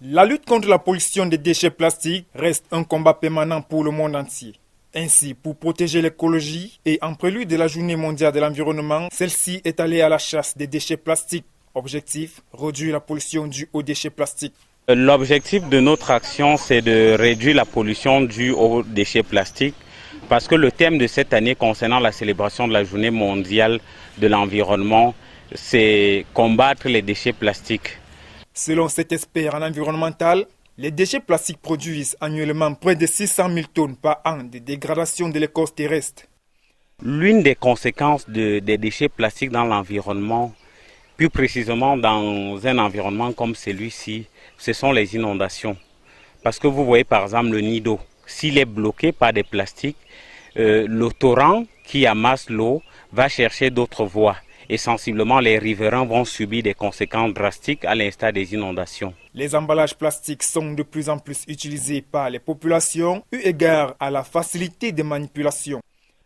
La lutte contre la pollution des déchets plastiques reste un combat permanent pour le monde entier. Ainsi, pour protéger l'écologie et en prélude de la Journée mondiale de l'environnement, celle-ci est allée à la chasse des déchets plastiques. Objectif, réduire la pollution due aux déchets plastiques. L'objectif de notre action, c'est de réduire la pollution due aux déchets plastiques parce que le thème de cette année concernant la célébration de la Journée mondiale de l'environnement, c'est combattre les déchets plastiques. Selon cet expert en environnemental, les déchets plastiques produisent annuellement près de 600 000 tonnes par an de dégradation de l'écorce terrestre. L'une des conséquences des déchets plastiques dans l'environnement, plus précisément dans un environnement comme celui-ci, ce sont les inondations. Parce que vous voyez par exemple le nid d'eau, s'il est bloqué par des plastiques, le torrent qui amasse l'eau va chercher d'autres voies. Et sensiblement, les riverains vont subir des conséquences drastiques à l'instar des inondations. Les emballages plastiques sont de plus en plus utilisés par les populations eu égard à la facilité de manipulation.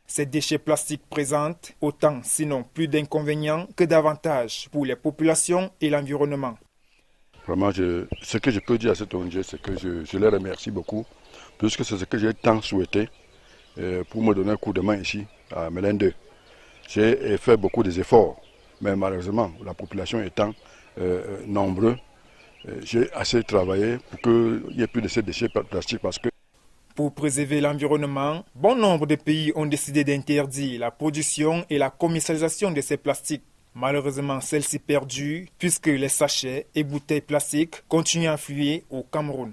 Ces déchets plastiques présentent autant, sinon plus d'inconvénients que d'avantages pour les populations et l'environnement. Vraiment, ce que je peux dire à cette ONG, c'est que je les remercie beaucoup, puisque c'est ce que j'ai tant souhaité pour me donner un coup de main ici à Mélène 2. J'ai fait beaucoup d'efforts, mais malheureusement, la population étant nombreuse, j'ai assez travaillé pour qu'il n'y ait plus de ces déchets plastiques parce que pour préserver l'environnement, bon nombre de pays ont décidé d'interdire la production et la commercialisation de ces plastiques. Malheureusement, celle-ci perdure puisque les sachets et bouteilles plastiques continuent à affluer au Cameroun.